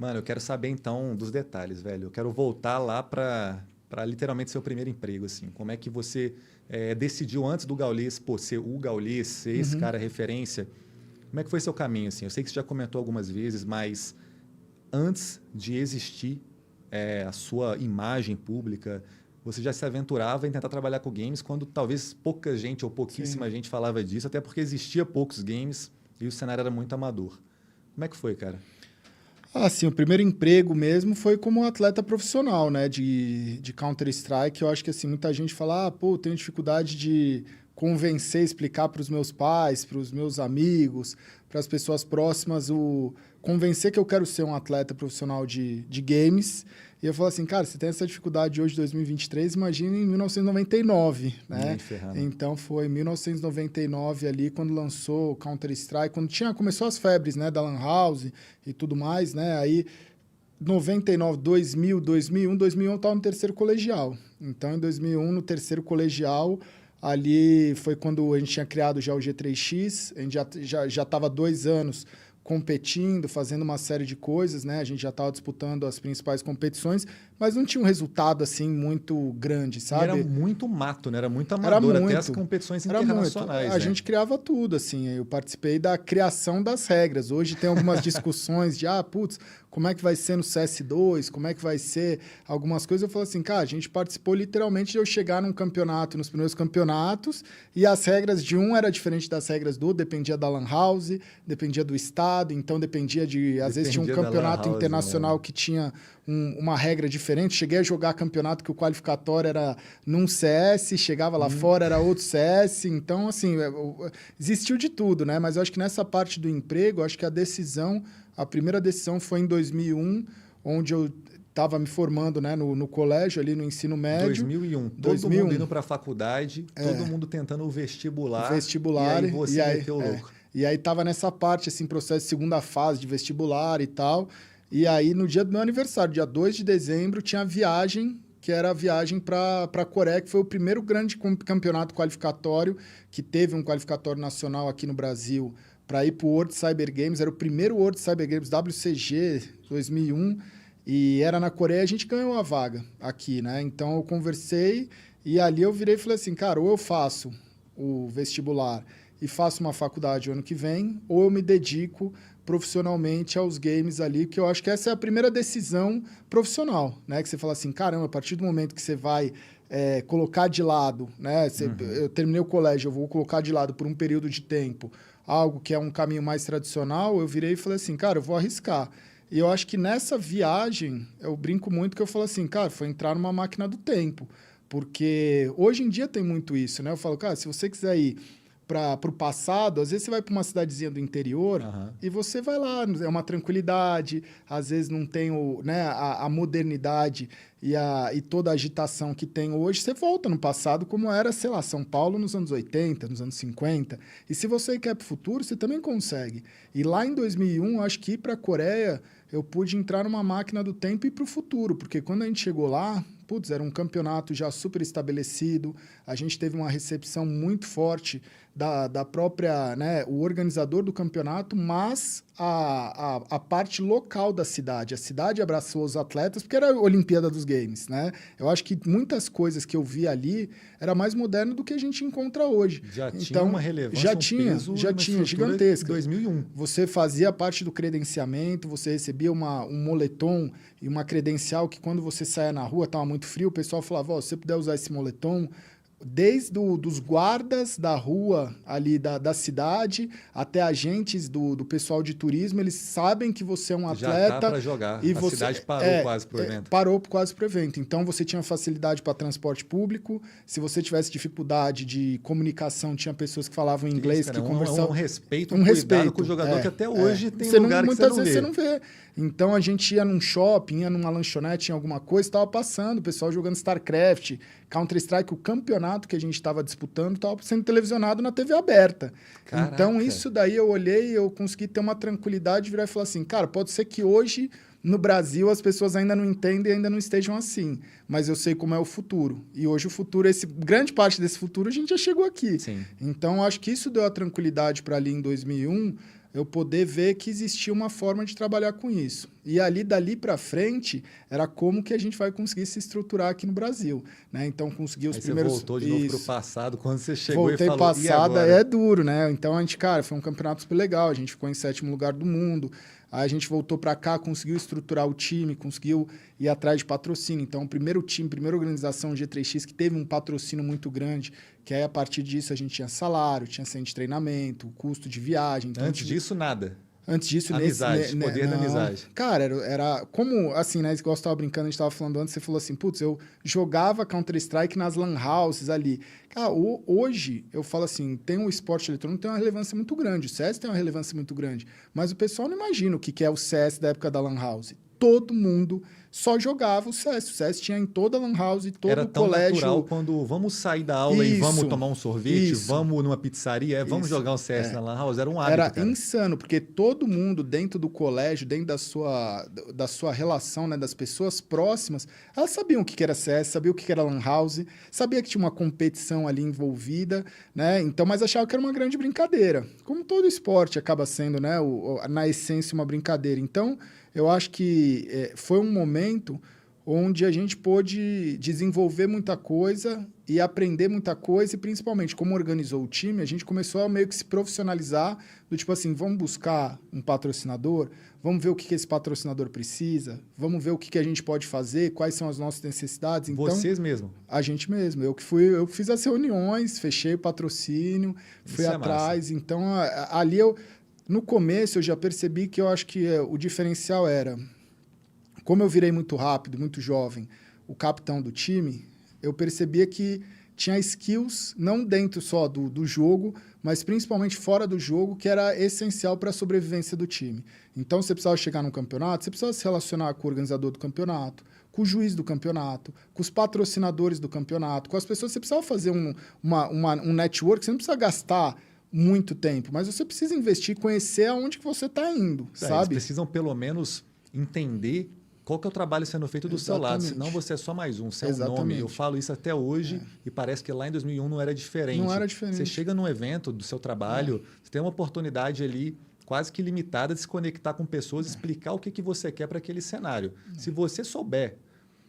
Mano, eu quero saber então dos detalhes, velho. Eu quero voltar lá para literalmente seu primeiro emprego, assim. Como é que você decidiu antes do Gaules, pô, ser o Gaules, ser esse cara referência? Como é que foi seu caminho, assim? Eu sei que você já comentou algumas vezes, mas antes de existir a sua imagem pública, você já se aventurava em tentar trabalhar com games quando talvez pouca gente ou pouquíssima Sim. gente falava disso, até porque existia poucos games e o cenário era muito amador. Como é que foi, cara? Sim, o primeiro emprego mesmo foi como atleta profissional, né, de Counter-Strike. Eu acho que, assim, muita gente fala, pô, tenho dificuldade de convencer, explicar para os meus pais, para os meus amigos, para as pessoas próximas, convencer que eu quero ser um atleta profissional de games. E eu falo assim, cara, você tem essa dificuldade hoje, 2023, imagina em 1999, né? Nem ferrando. Então, foi em 1999 ali, quando lançou o Counter-Strike, quando começou as febres, né, da Lan House e tudo mais, né? Aí, 99, 2000, 2001, 2001 eu estava no terceiro colegial. Então, em 2001, no terceiro colegial, ali foi quando a gente tinha criado já o G3X, a gente já estava 2 anos competindo, fazendo uma série de coisas, né? A gente já estava disputando as principais competições, mas não tinha um resultado assim muito grande, E era sabe? muito mato, né? Era muito Era amador, até as muito. competições Era muito. internacionais, A né? gente criava tudo, assim. Eu participei da criação das regras. Hoje tem algumas discussões de, putz, como é que vai ser no CS2? Como é que vai ser algumas coisas? Eu falo assim, cara, a gente participou literalmente de eu chegar num campeonato, nos primeiros campeonatos, e as regras de um era diferente das regras do outro, dependia da Lan House, dependia do estado, então dependia de... Às vezes tinha um Dependia da Lan campeonato House internacional mesmo. que tinha uma regra diferente. Cheguei a jogar campeonato que o qualificatório era num CS, chegava lá fora, era outro CS. Então, assim, existiu de tudo, né? Mas eu acho que nessa parte do emprego, eu acho que a primeira decisão foi em 2001, onde eu estava me formando, né, no colégio, ali no ensino médio. 2001, todo 2001, mundo indo para a faculdade, todo mundo tentando o vestibular, e vestibular, aí você meteu o louco. e aí tava nessa parte, assim, processo de segunda fase de vestibular e tal. E aí, no dia do meu aniversário, dia 2 de dezembro, tinha a viagem, que era a viagem para a Coreia, que foi o primeiro grande campeonato qualificatório, que teve um qualificatório nacional aqui no Brasil, para ir para o World Cyber Games. Era o primeiro World Cyber Games, WCG 2001, e era na Coreia. A gente ganhou a vaga aqui, né? Então, eu conversei e ali eu virei e falei assim, cara, ou eu faço o vestibular e faço uma faculdade o ano que vem, ou eu me dedico profissionalmente aos games ali, que eu acho que essa é a primeira decisão profissional, né? Que você fala assim, caramba, a partir do momento que você vai colocar de lado, né? Eu terminei o colégio, eu vou colocar de lado por um período de tempo algo que é um caminho mais tradicional, eu virei e falei assim, cara, eu vou arriscar. E eu acho que nessa viagem, eu brinco muito que eu falo assim, cara, foi entrar numa máquina do tempo, porque hoje em dia tem muito isso, né? Eu falo, cara, se você quiser ir para o passado, às vezes você vai para uma cidadezinha do interior e você vai lá, é uma tranquilidade, às vezes não tem a modernidade e toda a agitação que tem hoje, você volta no passado como era, sei lá, São Paulo nos anos 80, nos anos 50. E se você quer para o futuro, você também consegue. E lá em 2001, acho que ir para a Coreia, eu pude entrar numa máquina do tempo e ir para o futuro, porque quando a gente chegou lá, putz, era um campeonato já super estabelecido, a gente teve uma recepção muito forte da própria, né, o organizador do campeonato, mas a parte local da cidade. A cidade abraçou os atletas, porque era a Olimpíada dos Games, né? Eu acho que muitas coisas que eu vi ali era mais moderno do que a gente encontra hoje. Já tinha Então, uma relevância, peso, uma estrutura gigantesca. 2001. Você fazia parte do credenciamento, você recebia um moletom e uma credencial que quando você saía na rua, estava muito frio, o pessoal falava, se você puder usar esse moletom, desde dos guardas da rua ali da cidade até agentes do pessoal de turismo, eles sabem que você é um atleta. Já tá para jogar. E a cidade parou quase pro evento. Parou quase pro evento. Então, você tinha facilidade para transporte público. Se você tivesse dificuldade de comunicação, tinha pessoas que falavam inglês, isso, cara, que conversavam... Um respeito, um cuidado com o jogador que até hoje tem lugar que você não vê. Muitas vezes você não vê. Então, a gente ia num shopping, ia numa lanchonete, em alguma coisa, estava passando, o pessoal jogando StarCraft, Counter-Strike, o campeonato que a gente estava disputando estava sendo televisionado na TV aberta. Caraca. Então, isso daí eu olhei, eu consegui ter uma tranquilidade, virar e falar assim, cara, pode ser que hoje, no Brasil, as pessoas ainda não entendem, ainda não estejam assim, mas eu sei como é o futuro. E hoje o futuro, grande parte desse futuro, a gente já chegou aqui. Sim. Então, acho que isso deu a tranquilidade para ali em 2001, eu poder ver que existia uma forma de trabalhar com isso. E dali para frente, era como que a gente vai conseguir se estruturar aqui no Brasil, né? Então, conseguir os primeiros... Você voltou de novo para o passado, quando você chegou Voltei e falou, passado, e agora? é duro, né? Então, a gente, cara, foi um campeonato super legal, a gente ficou em 7º lugar do mundo, aí a gente voltou para cá, conseguiu estruturar o time, conseguiu ir atrás de patrocínio. Então, o primeiro time, primeira organização G3X que teve um patrocínio muito grande, que aí a partir disso a gente tinha salário, tinha centro de treinamento, custo de viagem. Então, Antes disso, nada. Antes disso, amizade, poder da amizade. Cara, era como, assim, né? Igual você estava brincando, a gente estava falando antes, você falou assim, putz, eu jogava Counter-Strike nas lan houses ali. Cara, hoje, eu falo assim, tem um esporte eletrônico, tem uma relevância muito grande, o CS tem uma relevância muito grande, mas o pessoal não imagina o que é o CS da época da lan house. Todo mundo só jogava o CS. O CS tinha em toda a lan house, todo Era o tão colégio. natural quando vamos sair da aula e vamos tomar um sorvete, vamos numa pizzaria, vamos jogar um CS na lan house. Era um hábito, Era cara. insano, porque todo mundo dentro do colégio, dentro da sua relação, né, das pessoas próximas, elas sabiam o que era CS, sabiam o que era lan house, sabia que tinha uma competição ali envolvida, né? Então, mas achava que era uma grande brincadeira. Como todo esporte acaba sendo, né, na essência, uma brincadeira. Então, eu acho que foi um momento onde a gente pôde desenvolver muita coisa e aprender muita coisa, e principalmente como organizou o time, a gente começou a meio que se profissionalizar, do tipo assim, vamos buscar um patrocinador, vamos ver o que esse patrocinador precisa, vamos ver o que a gente pode fazer, quais são as nossas necessidades. Então, vocês mesmo? A gente mesmo. Eu fiz as reuniões, fechei o patrocínio, fui atrás. Então, ali no começo eu já percebi que eu acho que o diferencial era, como eu virei muito rápido, muito jovem, o capitão do time, eu percebia que tinha skills, não dentro só do jogo, mas principalmente fora do jogo, que era essencial para a sobrevivência do time. Então, você precisava chegar num campeonato, você precisava se relacionar com o organizador do campeonato, com o juiz do campeonato, com os patrocinadores do campeonato, com as pessoas. Você precisava fazer um network, você não precisa gastar muito tempo, mas você precisa investir, conhecer aonde que você está indo, sabe? Eles precisam, pelo menos, entender qual que é o trabalho sendo feito do seu lado, senão você é só mais um, você é um nome. Eu falo isso até hoje e parece que lá em 2001 não era diferente. Não era diferente. Você chega num evento do seu trabalho, você tem uma oportunidade ali quase que limitada de se conectar com pessoas, explicar o que você quer para aquele cenário. Se você souber,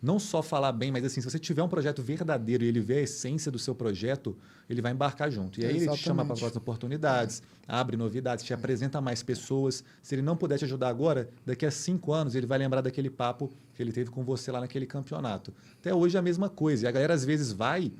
não só falar bem, mas assim, se você tiver um projeto verdadeiro e ele vê a essência do seu projeto, ele vai embarcar junto. E aí ele te chama para as próximas oportunidades, abre novidades, te apresenta mais pessoas. Se ele não puder te ajudar agora, daqui a 5 anos ele vai lembrar daquele papo que ele teve com você lá naquele campeonato. Até hoje é a mesma coisa. E a galera às vezes vai,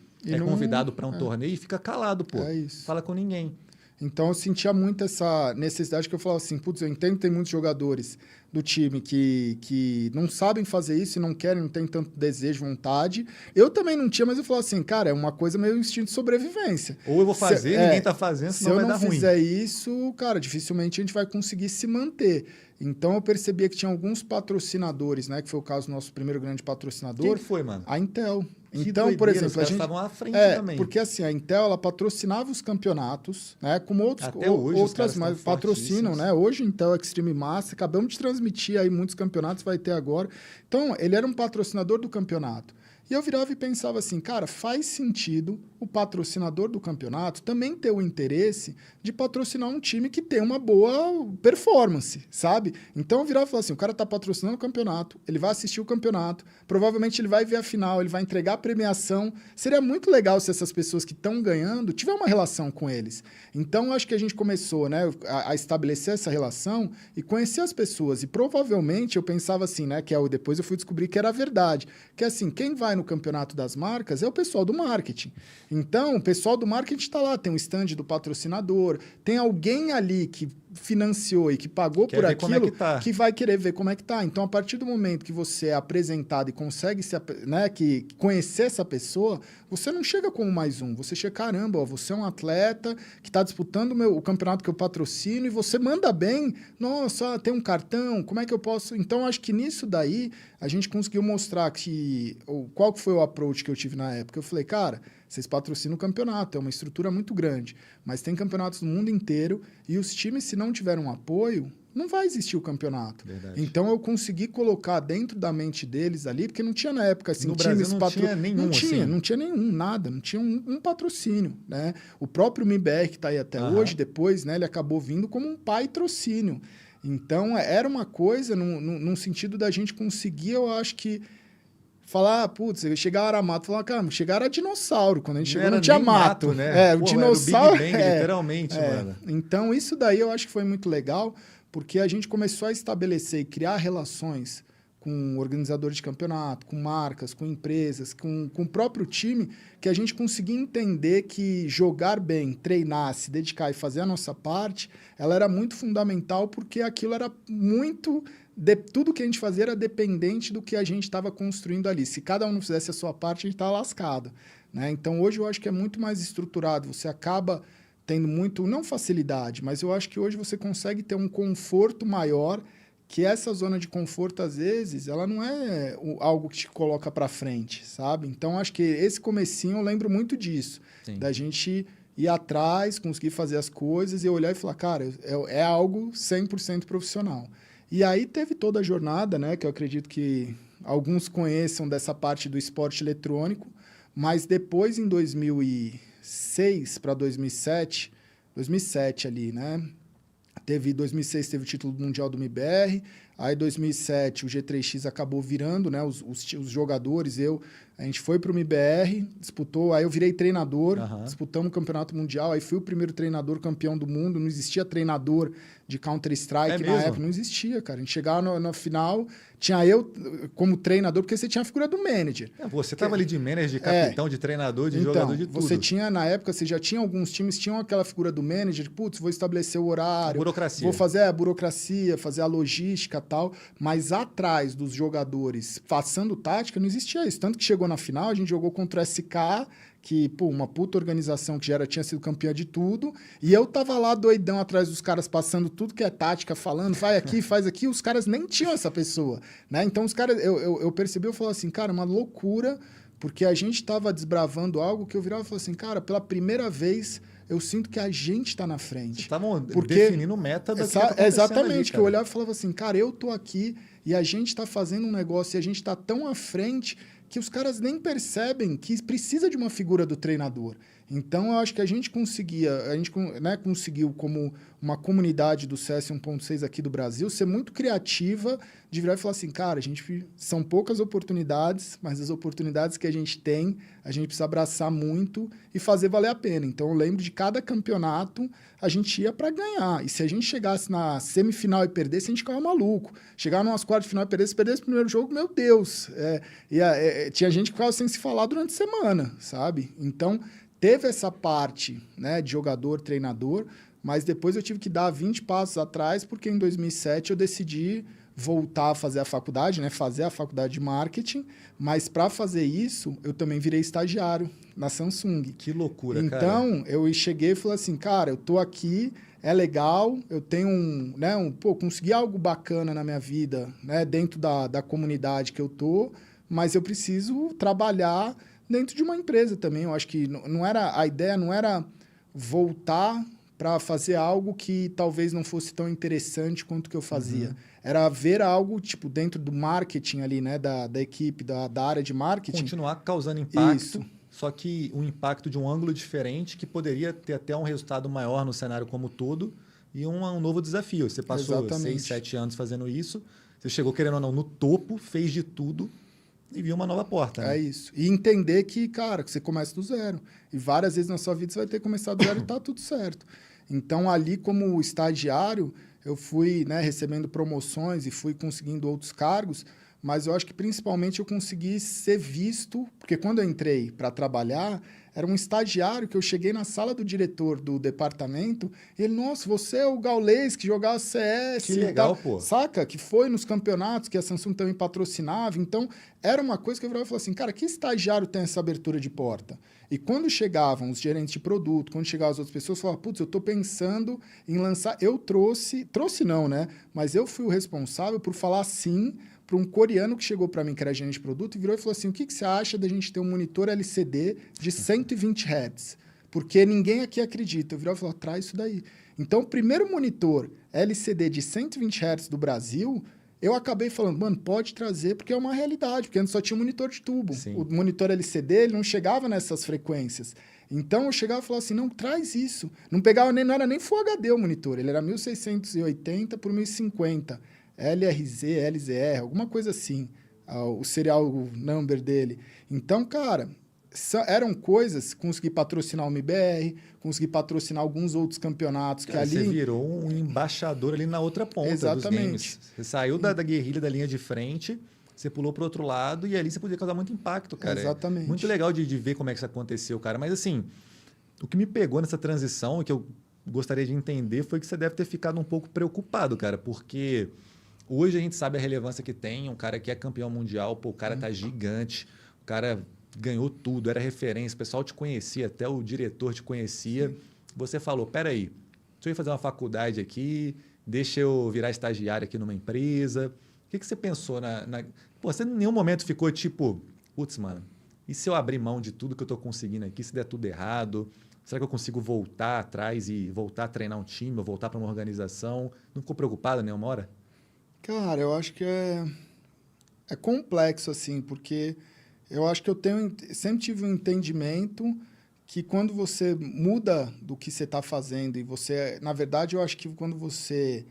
convidado para um torneio e fica calado, pô. Fala com ninguém. Então, eu sentia muito essa necessidade que eu falava assim, putz, eu entendo que tem muitos jogadores do time que não sabem fazer isso e não querem, não têm tanto desejo, vontade. Eu também não tinha, mas eu falava assim, cara, é uma coisa meio instinto de sobrevivência. Ou eu vou fazer, ninguém está fazendo, senão vai dar ruim. Se eu não fizer isso, cara, dificilmente a gente vai conseguir se manter. Então, eu percebia que tinha alguns patrocinadores, né? Que foi o caso do nosso primeiro grande patrocinador. Quem que foi, mano? A Intel. Que então, doideira, por exemplo, os caras estavam à frente também. Porque assim, a Intel ela patrocinava os campeonatos, né? Como outras mais patrocinam, né? Hoje Intel Extreme Master, acabamos de transmitir aí muitos campeonatos, vai ter agora. Então, ele era um patrocinador do campeonato. E eu virava e pensava assim, cara, faz sentido o patrocinador do campeonato também ter o interesse de patrocinar um time que tem uma boa performance, sabe? Então eu virava e falava assim, o cara tá patrocinando o campeonato, ele vai assistir o campeonato, provavelmente ele vai ver a final, ele vai entregar a premiação. Seria muito legal se essas pessoas que estão ganhando tiver uma relação com eles. Então acho que a gente começou, né, a estabelecer essa relação e conhecer as pessoas. E provavelmente eu pensava assim, né, que depois eu fui descobrir que era verdade, que assim, quem vai no campeonato das marcas é o pessoal do marketing. Então, o pessoal do marketing está lá, tem um stand do patrocinador, tem alguém ali que financiou e que pagou por aquilo que vai querer ver como é que tá. Então, a partir do momento que você é apresentado e consegue conhecer essa pessoa, você não chega como mais um. Você chega, caramba, você é um atleta que está disputando o campeonato que eu patrocino e você manda bem. Nossa, tem um cartão, como é que eu posso... Então, acho que nisso daí, a gente conseguiu mostrar qual que foi o approach que eu tive na época. Eu falei, cara, vocês patrocinam o campeonato, é uma estrutura muito grande, mas tem campeonatos no mundo inteiro e os times, se não tiverem um apoio, não vai existir o campeonato. Verdade. Então, eu consegui colocar dentro da mente deles ali, porque não tinha na época assim, no Brasil não tinha nenhum, não tinha nenhum, nada, não tinha um patrocínio, né? O próprio MIBR, que está aí até hoje, depois, né, ele acabou vindo como um patrocínio. Então, era uma coisa, num sentido da gente conseguir, eu acho que, falar, putz, chegar a Aramato, falar, cara, chegar era dinossauro. Quando a gente chegou, não tinha mato. Né? O dinossauro. Era o Big Bang, literalmente, mano. Então, isso daí eu acho que foi muito legal, porque a gente começou a estabelecer e criar relações com organizadores de campeonato, com marcas, com empresas, com o próprio time, que a gente conseguia entender que jogar bem, treinar, se dedicar e fazer a nossa parte, ela era muito fundamental, porque aquilo era muito... tudo que a gente fazia era dependente do que a gente estava construindo ali. Se cada um não fizesse a sua parte, a gente estava lascado, né? Então, hoje eu acho que é muito mais estruturado. Você acaba tendo muito, não facilidade, mas eu acho que hoje você consegue ter um conforto maior, que essa zona de conforto, às vezes, ela não é algo que te coloca para frente, sabe? Então, acho que esse comecinho eu lembro muito disso, Sim. da gente ir atrás, conseguir fazer as coisas e olhar e falar, cara, é algo 100% profissional. E aí teve toda a jornada, né, que eu acredito que alguns conheçam dessa parte do esporte eletrônico, mas depois, em 2006 para 2007 ali, né, 2006 teve o título mundial do MIBR, aí 2007 o G3X acabou virando, né, os jogadores, a gente foi para o MIBR, disputou, aí eu virei treinador, disputamos o campeonato mundial, aí fui o primeiro treinador campeão do mundo, não existia treinador de Counter-Strike na época, não existia, cara. A gente chegava na final, tinha eu como treinador, porque você tinha a figura do manager. Você estava ali de manager, de capitão, de treinador, de jogador, de tudo. Você tinha, na época, você já tinha alguns times, tinham aquela figura do manager, putz, vou estabelecer o horário, burocracia. Vou fazer a burocracia, fazer a logística e tal, mas atrás dos jogadores, passando tática, não existia isso. Tanto que chegou na final, a gente jogou contra o SK, que, pô, uma puta organização que já tinha sido campeã de tudo, e eu tava lá doidão atrás dos caras, passando tudo que é tática, falando, vai aqui, faz aqui, os caras nem tinham essa pessoa, né? Então, os caras, eu percebi, eu falei assim, cara, uma loucura, porque a gente tava desbravando algo que eu virava e falava assim, cara, pela primeira vez, eu sinto que a gente tá na frente. Vocês estavam definindo meta da que tá acontecendo exatamente, ali, que eu olhava e falava assim, cara, eu tô aqui, e a gente tá fazendo um negócio, e a gente tá tão à frente que os caras nem percebem que precisa de uma figura do treinador. Então, eu acho que a gente conseguiu, como uma comunidade do CS 1.6 aqui do Brasil, ser muito criativa de virar e falar assim, cara, são poucas oportunidades, mas as oportunidades que a gente tem, a gente precisa abraçar muito e fazer valer a pena. Então, eu lembro de cada campeonato, a gente ia para ganhar. E se a gente chegasse na semifinal e perdesse, a gente ficava maluco. Chegar numas quartas de final e perdesse o primeiro jogo, meu Deus. Tinha gente que ficava sem se falar durante a semana, sabe? Então, teve essa parte, né, de jogador, treinador, mas depois eu tive que dar 20 passos atrás, porque em 2007 eu decidi voltar a fazer a faculdade, né, fazer a faculdade de marketing, mas para fazer isso, eu também virei estagiário na Samsung. Que loucura, então, cara. Então, eu cheguei e falei assim, cara, eu tô aqui, é legal, eu tenho consegui algo bacana na minha vida, né, dentro da comunidade que eu tô, mas eu preciso trabalhar dentro de uma empresa também. Eu acho que a ideia não era voltar para fazer algo que talvez não fosse tão interessante quanto o que eu fazia. Era ver algo, tipo, dentro do marketing ali, né, da equipe, da área de marketing. Continuar causando impacto, Isso. Só que um impacto de um ângulo diferente, que poderia ter até um resultado maior no cenário como todo e um novo desafio. Você passou 6, 7 anos fazendo isso, você chegou, querendo ou não, no topo, fez de tudo e viu uma nova porta. Né? É isso. E entender que, cara, que você começa do zero. E várias vezes na sua vida você vai ter começado do zero e tá tudo certo. Então, ali como estagiário, eu fui, né, recebendo promoções e fui conseguindo outros cargos, mas eu acho que principalmente eu consegui ser visto, porque quando eu entrei para trabalhar, era um estagiário que eu cheguei na sala do diretor do departamento, e ele, nossa, você é o gaulês que jogava CS. Que legal, pô. Saca? Que foi nos campeonatos que a Samsung também patrocinava. Então, era uma coisa que eu virava e falava assim, cara, que estagiário tem essa abertura de porta? E quando chegavam os gerentes de produto, quando chegavam as outras pessoas, eu falava, putz, eu tô pensando em lançar... Eu trouxe não, né? Mas eu fui o responsável por falar sim para um coreano que chegou para mim, que era gerente de produto, e virou e falou assim, o que você acha da gente ter um monitor LCD de 120 Hz? Porque ninguém aqui acredita. Eu virava e falava, traz isso daí. Então, o primeiro monitor LCD de 120 Hz do Brasil, eu acabei falando, mano, pode trazer, porque é uma realidade, porque antes só tinha monitor de tubo. Sim. O monitor LCD, ele não chegava nessas frequências. Então, eu chegava e falava assim, não, traz isso. Não pegava nem, não era nem Full HD o monitor, ele era 1680 por 1050, LRZ, LZR, alguma coisa assim, o serial number dele. Então, cara, eram coisas, consegui patrocinar o MBR, consegui patrocinar alguns outros campeonatos que ali... Você virou um embaixador ali na outra ponta dos games. Você saiu da guerrilha da linha de frente, você pulou para o outro lado e ali você podia causar muito impacto, cara. Exatamente. É muito legal de ver como é que isso aconteceu, cara. Mas assim, o que me pegou nessa transição, que eu gostaria de entender, foi que você deve ter ficado um pouco preocupado, cara, porque hoje a gente sabe a relevância que tem, um cara que é campeão mundial, pô, o cara tá gigante, o cara ganhou tudo, era referência, o pessoal te conhecia, até o diretor te conhecia. Sim. Você falou, peraí, deixa eu ir fazer uma faculdade aqui, deixa eu virar estagiário aqui numa empresa. O que você pensou Pô, você em nenhum momento ficou tipo, putz, mano, e se eu abrir mão de tudo que eu estou conseguindo aqui, se der tudo errado, será que eu consigo voltar atrás e voltar a treinar um time, ou voltar para uma organização? Não ficou preocupado nenhuma hora? Cara, eu acho que é complexo, assim, porque eu acho que sempre tive um entendimento que quando você muda do que você está fazendo e você... Na verdade, eu acho que quando você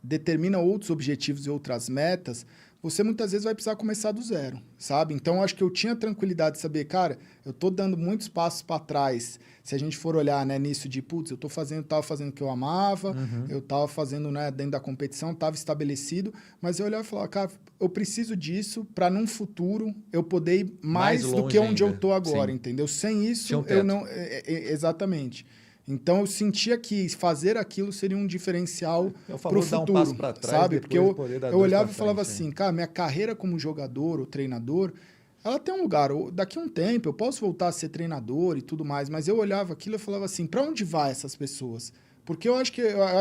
determina outros objetivos e outras metas, você muitas vezes vai precisar começar do zero, sabe? Então, eu acho que eu tinha tranquilidade de saber, cara, eu estou dando muitos passos para trás. Se a gente for olhar, né, nisso de, putz, eu estava fazendo o que eu amava, eu estava fazendo, né, dentro da competição, estava estabelecido, mas eu olhava e falava, cara, eu preciso disso para num futuro eu poder ir mais do que onde eu estou agora, sim. Entendeu? Sem isso, eu não... Exatamente. Então, eu sentia que fazer aquilo seria um diferencial para o futuro, dar um passo para trás, sabe? Porque eu olhava e falava frente, assim, cara, minha carreira como jogador ou treinador, ela tem um lugar. Daqui a um tempo eu posso voltar a ser treinador e tudo mais, mas eu olhava aquilo e falava assim, para onde vai essas pessoas? Porque eu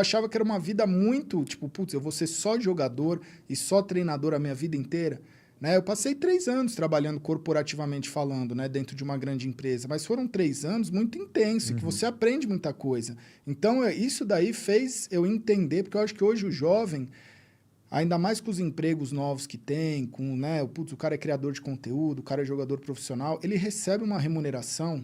achava que era uma vida muito, tipo, putz, eu vou ser só jogador e só treinador a minha vida inteira. Né? Eu passei 3 anos trabalhando corporativamente falando, né, dentro de uma grande empresa, mas foram 3 anos muito intensos, que você aprende muita coisa. Então, isso daí fez eu entender, porque eu acho que hoje o jovem, ainda mais com os empregos novos que tem, com, né, o cara é criador de conteúdo, o cara é jogador profissional, ele recebe uma remuneração,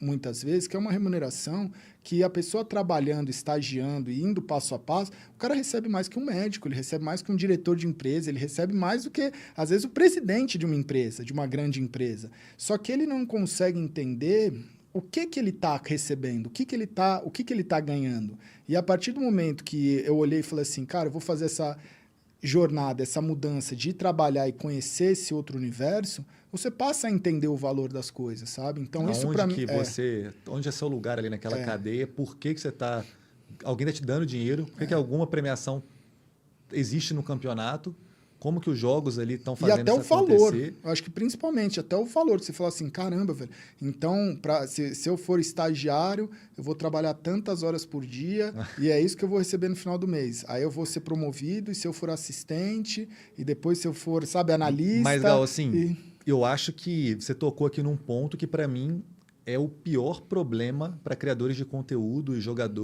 muitas vezes, que é uma remuneração que a pessoa trabalhando, estagiando e indo passo a passo, o cara recebe mais que um médico, ele recebe mais que um diretor de empresa, ele recebe mais do que, às vezes, o presidente de uma empresa, de uma grande empresa. Só que ele não consegue entender o que ele está recebendo, o que ele tá ganhando. E a partir do momento que eu olhei e falei assim, cara, eu vou fazer essa jornada, essa mudança de trabalhar e conhecer esse outro universo, você passa a entender o valor das coisas, sabe? Então, isso para mim... Onde é seu lugar ali naquela cadeia? Por que você está... Alguém está te dando dinheiro? Por que alguma premiação existe no campeonato? Como que os jogos ali estão fazendo isso acontecer? E até o valor. Eu acho que principalmente até o valor. Que você fala assim, caramba, velho. Então, se eu for estagiário, eu vou trabalhar tantas horas por dia e é isso que eu vou receber no final do mês. Aí eu vou ser promovido e se eu for assistente e depois se eu for, sabe, analista... Mas, Gal, assim, eu acho que você tocou aqui num ponto que, para mim, é o pior problema para criadores de conteúdo e jogadores.